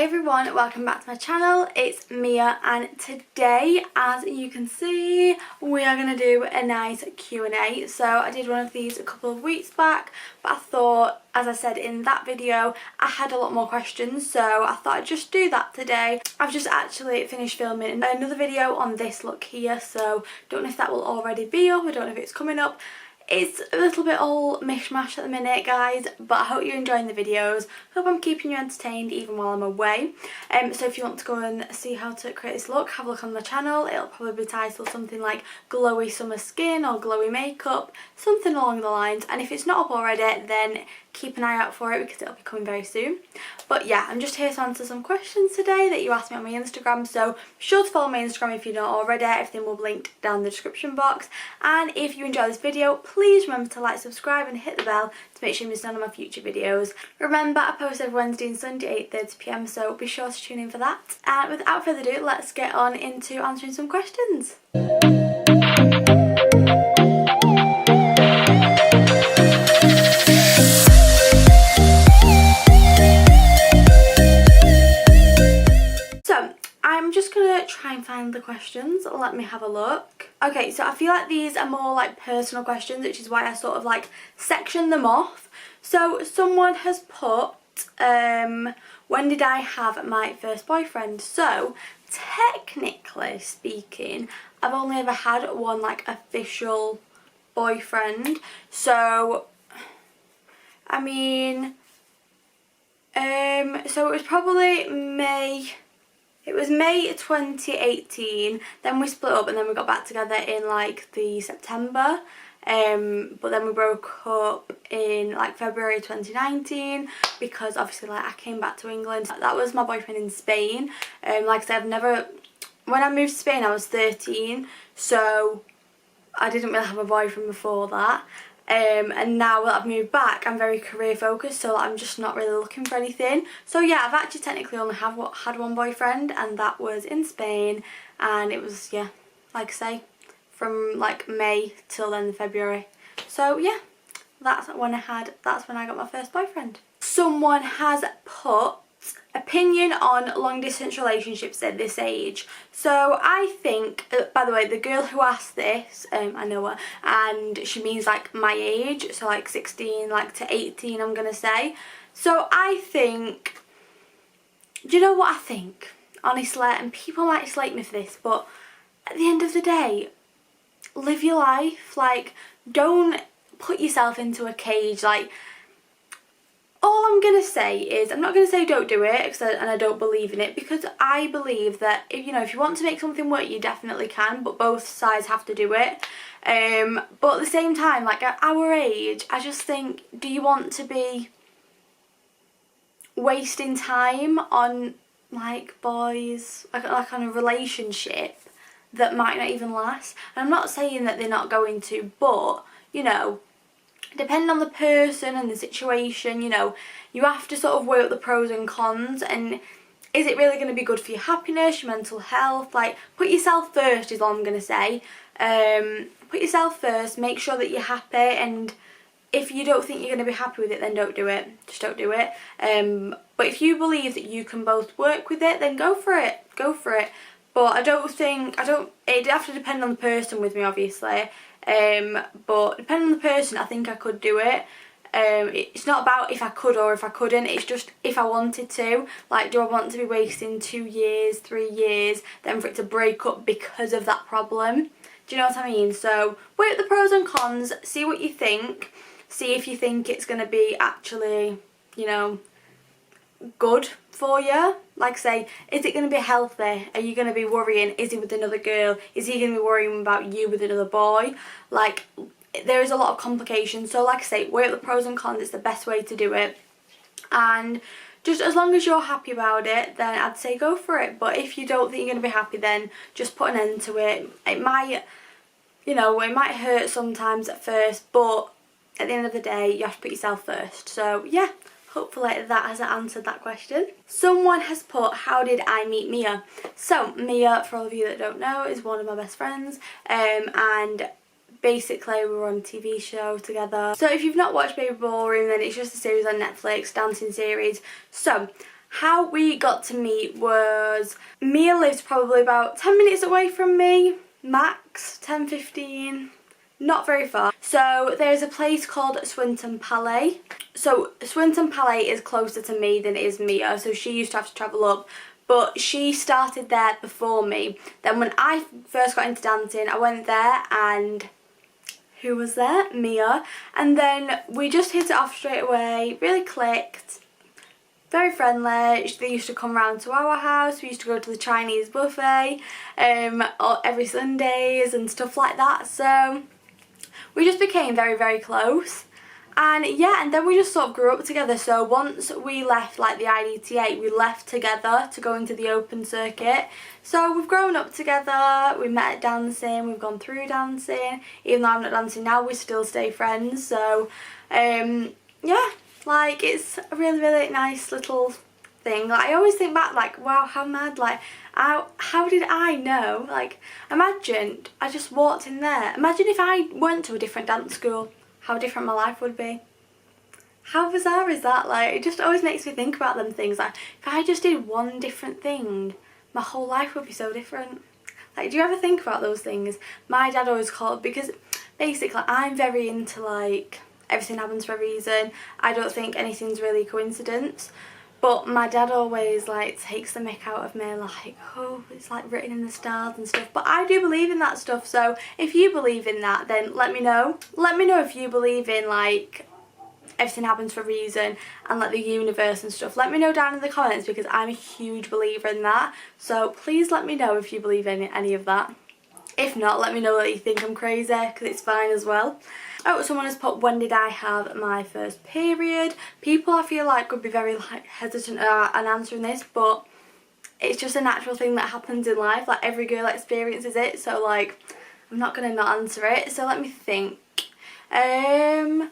everyone, welcome back to my channel. It's Mia and today, as you can see, we are going to do a nice Q&A. So I did one of these a couple of weeks back, but I thought, as I said in that video, I had a lot more questions, so I thought I'd just do that today. I've just actually finished filming another video on this look here, so don't know if that will already be up, I don't know if it's coming up. It's a little bit all mishmash at the minute, guys, but I hope you're enjoying the videos. Hope I'm keeping you entertained even while I'm away. So if you want to go and see how to create this look, have a look on my channel. It'll probably be titled something like glowy summer skin or glowy makeup, something along the lines. And if it's not up already, then keep an eye out for it because it'll be coming very soon. But yeah, I'm just here to answer some questions today that you asked me on my Instagram, so be sure to follow my Instagram if you don't already. Everything will be linked down in the description box. And if you enjoy this video, please remember to like, subscribe and hit the bell to make sure you miss none of my future videos. Remember, I post every Wednesday and Sunday 8:30 PM, so be sure to tune in for that. And without further ado, let's get on into answering some questions. I'm just gonna try and find the questions. Let me have a look. Okay, so I feel like these are more like personal questions, which is why I sort of like section them off. So someone has put, when did I have my first boyfriend? So technically speaking, I've only ever had one like official boyfriend. So I mean, so it was probably May 2018, then we split up and then we got back together in like the September, but then we broke up in like February 2019 because obviously like I came back to England. That was my boyfriend in Spain. Like I said, when I moved to Spain I was 13, so I didn't really have a boyfriend before that. And now that I've moved back, I'm very career focused, so I'm just not really looking for anything. So yeah, I've actually technically only had one boyfriend, and that was in Spain, and it was, yeah, like I say, from like May till then February. So yeah, that's when I got my first boyfriend. Someone has put opinion on long distance relationships at this age. So I think, by the way, the girl who asked this, I know her, and she means like my age, so like 16 like to 18 I'm gonna say. So I think, do you know what I think, honestly, and people might slate me for this, but at the end of the day, live your life. Like, don't put yourself into a cage. Like, all I'm going to say is, I'm not going to say don't do it, and I don't believe in it, because I believe that if you want to make something work, you definitely can, but both sides have to do it. But at the same time, like at our age, I just think, do you want to be wasting time on like boys, like on a relationship that might not even last? And I'm not saying that they're not going to, but you know, depending on the person and the situation, you know, you have to sort of weigh up the pros and cons, and is it really going to be good for your happiness, your mental health? Like, put yourself first is all I'm going to say. Put yourself first, make sure that you're happy, and if you don't think you're going to be happy with it, then don't do it. Just don't do it. But if you believe that you can both work with it, then go for it. Go for it. But it'd have to depend on the person with me, obviously. But depending on the person, I think I could do it. It's not about if I could or if I couldn't, it's just if I wanted to. Like, do I want to be wasting 2 years, 3 years, then for it to break up because of that problem? Do you know what I mean? So weigh up the pros and cons, see what you think, see if you think it's going to be actually, you know, good for you. Like I say, is it going to be healthy? Are you going to be worrying, is he with another girl? Is he going to be worrying about you with another boy? Like, there is a lot of complications. So like I say, weigh up the pros and cons. It's the best way to do it. And just as long as you're happy about it, then I'd say go for it. But if you don't think you're going to be happy, then just put an end to it. It might, you know, it might hurt sometimes at first, but at the end of the day, you have to put yourself first. So yeah, hopefully that has answered that question. Someone has put, how did I meet Mia? So Mia, for all of you that don't know, is one of my best friends, and basically we were on a TV show together. So if you've not watched Baby Ballroom, then it's just a series on Netflix, dancing series. So How we got to meet was, Mia lives probably about 10 minutes away from me, max 10-15, not very far. So there's a place called Swinton Palais. So Swinton Palais is closer to me than it is Mia, so she used to have to travel up, but she started there before me. Then when I first got into dancing, I went there, and who was there? Mia. And then we just hit it off straight away, really clicked. Very friendly. They used to come round to our house. We used to go to the Chinese buffet every Sundays and stuff like that. So we just became very, very close. And yeah, and then we just sort of grew up together. So once we left like the IDTA, we left together to go into the open circuit. So we've grown up together, we met at dancing, we've gone through dancing. Even though I'm not dancing now, we still stay friends. So yeah, like it's a really, really nice little thing. Like, I always think back, like, wow, how mad, like, how did I know? Like, imagine I just walked in there. Imagine if I went to a different dance school, how different my life would be. How bizarre is that? Like, it just always makes me think about them things. Like, if I just did one different thing, my whole life would be so different. Like, do you ever think about those things? My dad always called, because basically I'm very into, like, everything happens for a reason. I don't think anything's really coincidence. But my dad always, like, takes the mick out of me, like, oh, it's, like, written in the stars and stuff. But I do believe in that stuff, so if you believe in that, then let me know. Let me know if you believe in, like, everything happens for a reason and, like, the universe and stuff. Let me know down in the comments, because I'm a huge believer in that. So please let me know if you believe in any of that. If not, let me know that you think I'm crazy, because it's fine as well. Oh, someone has put, when did I have my first period? People, I feel like, would be very, like, hesitant on answering this, but it's just a natural thing that happens in life. Like, every girl experiences it, so, like, I'm not going to not answer it. So let me think. I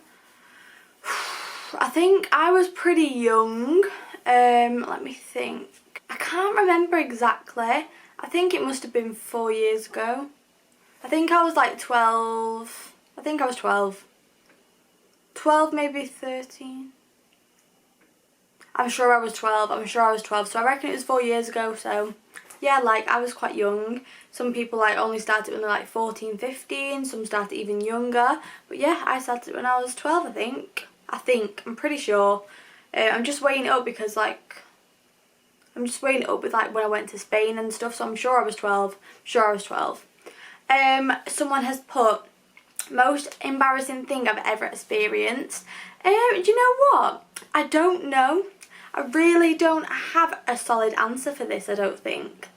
think I was pretty young. Let me think. I can't remember exactly. I think it must have been 4 years ago. I think I was like 12. I think I was 12. 12, maybe 13. I'm sure I was 12. I'm sure I was 12. So I reckon it was 4 years ago. So yeah, like, I was quite young. Some people, like, only started when they're like 14, 15. Some started even younger. But yeah, I started when I was 12, I think. I'm pretty sure. I'm just weighing it up because, like, I'm just weighing it up with, like, when I went to Spain and stuff. So I'm sure I was 12. Someone has put, most embarrassing thing I've ever experienced. Do you know what? I don't know. I really don't have a solid answer for this, I don't think.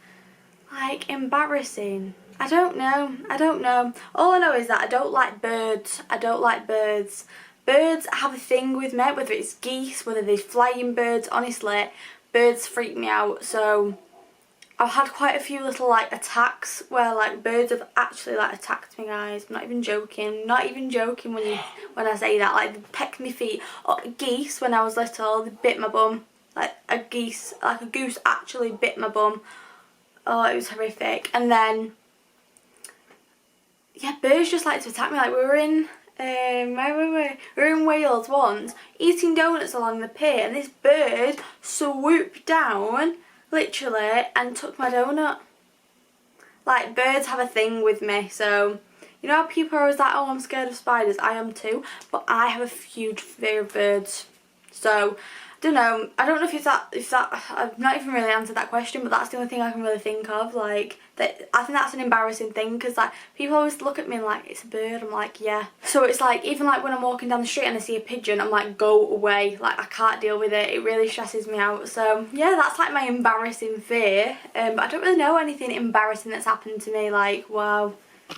Like, embarrassing. I don't know. All I know is that I don't like birds. Birds have a thing with me, whether it's geese, whether they're flying birds. Honestly, birds freak me out. So I've had quite a few little, like, attacks where, like, birds have actually, like, attacked me, guys. I'm not even joking. When I say that. Like, they pecked my feet. Or geese, when I was little, they bit my bum. Like, a goose actually bit my bum. Oh, it was horrific. And then, yeah, birds just like to attack me. Like, we were in, we were in Wales once, eating donuts along the pier, and this bird swooped down, literally, and took my donut. Like, birds have a thing with me. So, you know how people are always like, oh, I'm scared of spiders? I am too, but I have a huge fear of birds. So I don't know if that I've not even really answered that question, but that's the only thing I can really think of. Like, that, I think that's an embarrassing thing, because, like, people always look at me and, like, it's a bird. I'm like, yeah. So it's like, even, like, when I'm walking down the street and I see a pigeon, I'm like, go away. Like, I can't deal with it. It really stresses me out. So yeah, that's, like, my embarrassing fear. But I don't really know anything embarrassing that's happened to me. Like, wow.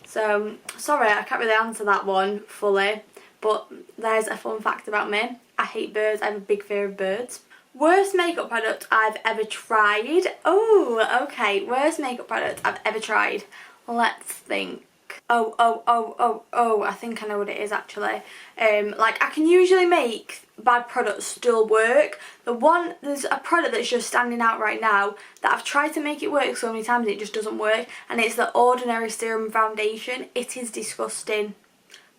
So sorry, I can't really answer that one fully, but there's a fun fact about me. I hate birds. I have a big fear of birds. Worst makeup product I've ever tried. Oh, okay. Worst makeup product I've ever tried. Let's think. Oh, I think I know what it is, actually. Like, I can usually make bad products still work. There's a product that's just standing out right now that I've tried to make it work so many times and it just doesn't work, and it's the Ordinary Serum Foundation. It is disgusting.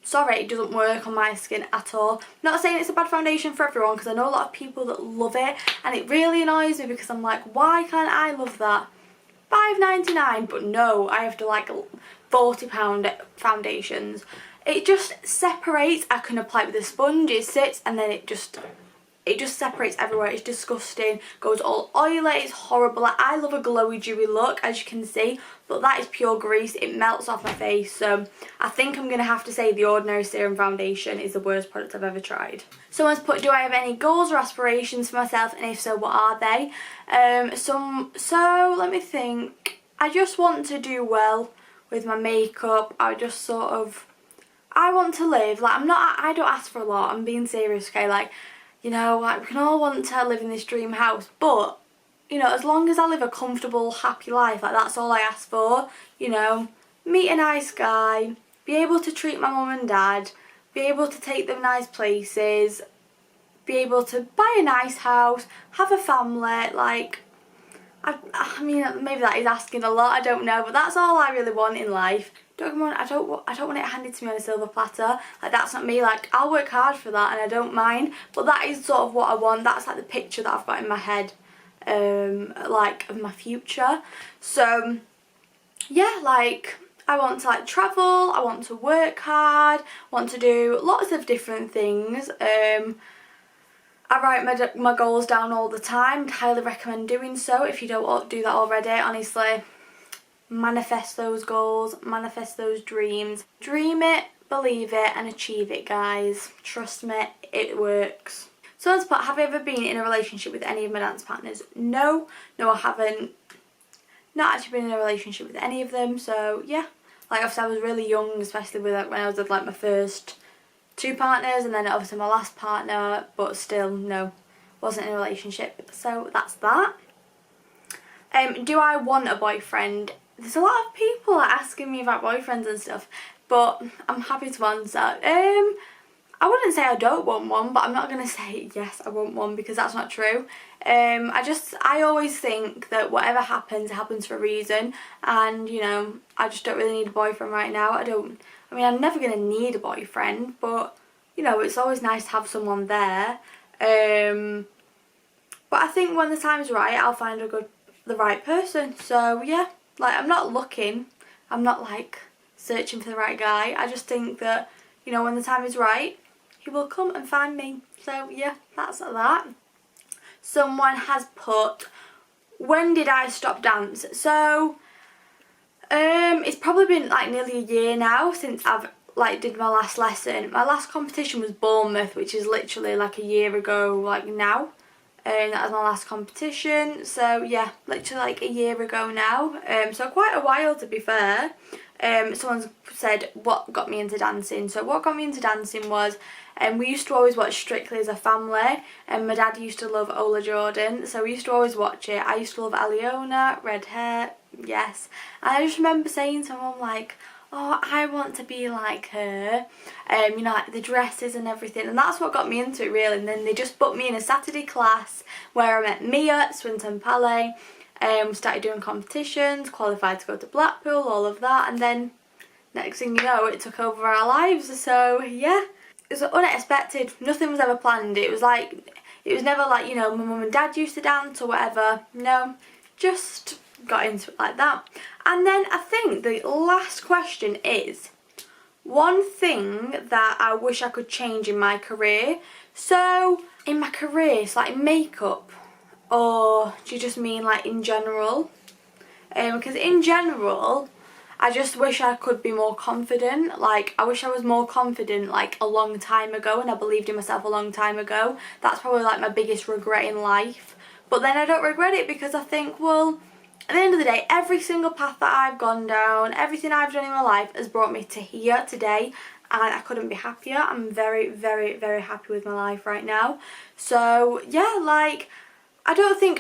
sorry, it doesn't work on my skin at all. Not saying it's a bad foundation for everyone, because I know a lot of people that love it, and it really annoys me because I'm like, why can't I love that? £5.99, but no, I have to like £40 foundations. It just separates. I can apply it with a sponge, it sits, and then it just separates everywhere. It's disgusting, goes all oily, it's horrible. Like, I love a glowy dewy look, as you can see, but that is pure grease. It melts off my face, so I think I'm gonna have to say the Ordinary Serum Foundation is the worst product I've ever tried. Someone's put, do I have any goals or aspirations for myself, and if so, what are they? So let me think. I just want to do well with my makeup. I want to live, like, I don't ask for a lot, I'm being serious, okay? Like, you know, like, we can all want to live in this dream house, but, you know, as long as I live a comfortable, happy life, like, that's all I ask for. You know, meet a nice guy, be able to treat my mum and dad, be able to take them nice places, be able to buy a nice house, have a family. Like, I mean, maybe that is asking a lot, I don't know, but that's all I really want in life. Don't get me wrong, I don't want it handed to me on a silver platter. Like, that's not me. Like, I'll work hard for that and I don't mind, but that is sort of what I want. That's like the picture that I've got in my head, like, of my future. So yeah, like, I want to like travel, I want to work hard, want to do lots of different things. I write my goals down all the time. I'd highly recommend doing so if you don't do that already. Honestly, manifest those goals, manifest those dreams. Dream it, believe it, and achieve it, guys. Trust me, it works. So let's put, have I ever been in a relationship with any of my dance partners? No, I haven't. Not actually been in a relationship with any of them, so yeah. Like, obviously I was really young, especially with, like, when I was with like my first 2 partners, and then obviously my last partner, but still, no, wasn't in a relationship. So that's that. Do I want a boyfriend? There's a lot of people asking me about boyfriends and stuff, but I'm happy to answer. I wouldn't say I don't want one, but I'm not going to say yes, I want one, because that's not true. I always think that whatever happens, it happens for a reason, and, you know, I just don't really need a boyfriend right now. I mean, I'm never going to need a boyfriend, but, you know, it's always nice to have someone there. But I think when the time's right, I'll find the right person. So yeah, like, I'm not looking, I'm not like searching for the right guy. I just think that, you know, when the time is right, he will come and find me. So yeah, that's that. Someone has put, when did I stop dance? So it's probably been like nearly a year now since I've like did my last lesson. My last competition was Bournemouth, which is literally like a year ago, like now. And that was my last competition, so yeah, literally like a year ago now. So quite a while, to be fair. Someone said what got me into dancing. So what got me into dancing was, we used to always watch Strictly as a family, and my dad used to love Ola Jordan, so we used to always watch it. I used to love Aliona, red hair, yes. And I just remember saying to mum, like, oh, I want to be like her, you know, like the dresses and everything, and that's what got me into it, really. And then they just put me in a Saturday class where I met Mia at Swinton Palais, started doing competitions, qualified to go to Blackpool, all of that, and then next thing you know, it took over our lives. So yeah, it was unexpected, nothing was ever planned. It was never like, you know, my mum and dad used to dance or whatever. No, just got into it like that. And then I think the last question is, one thing that I wish I could change in my career. So in my career, so like makeup, or do you just mean like in general? Because in general, I just wish I could be more confident. Like, I wish I was more confident like a long time ago, and I believed in myself a long time ago. That's probably like my biggest regret in life. But then I don't regret it, because I think, well, at the end of the day, every single path that I've gone down, everything I've done in my life has brought me to here today, and I couldn't be happier. I'm very, very, very happy with my life right now. So yeah, like, I don't think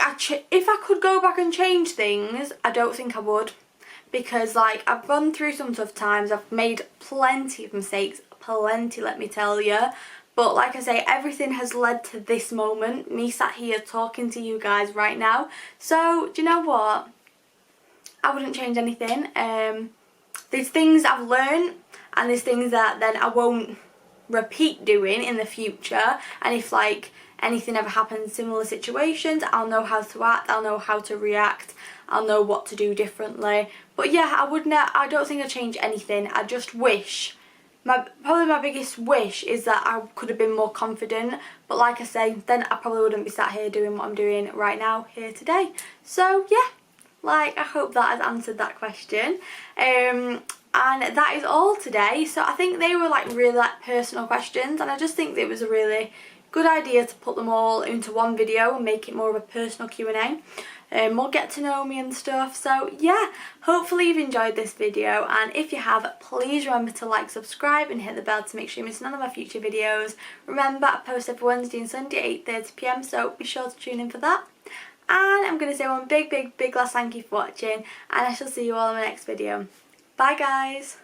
if I could go back and change things, I don't think I would, because like, I've gone through some tough times, I've made plenty of mistakes, plenty, let me tell you. But like I say, everything has led to this moment, me sat here talking to you guys right now. So, do you know what? I wouldn't change anything. There's things I've learned, and there's things that then I won't repeat doing in the future, and if like anything ever happens, similar situations, I'll know how to act, I'll know how to react, I'll know what to do differently. But yeah, I don't think I'd change anything. I just wish, probably my biggest wish is that I could have been more confident, but like I say, then I probably wouldn't be sat here doing what I'm doing right now here today. So yeah, like I hope that has answered that question. And that is all today. So I think they were like really like personal questions, and I just think it was a really good idea to put them all into one video and make it more of a personal Q&A. More get to know me and stuff. So yeah, hopefully you've enjoyed this video, and if you have, please remember to like, subscribe and hit the bell to make sure you miss none of my future videos. Remember, I post every Wednesday and Sunday at 8:30 PM, so be sure to tune in for that. And I'm going to say one big last thank you for watching, and I shall see you all in my next video. Bye guys!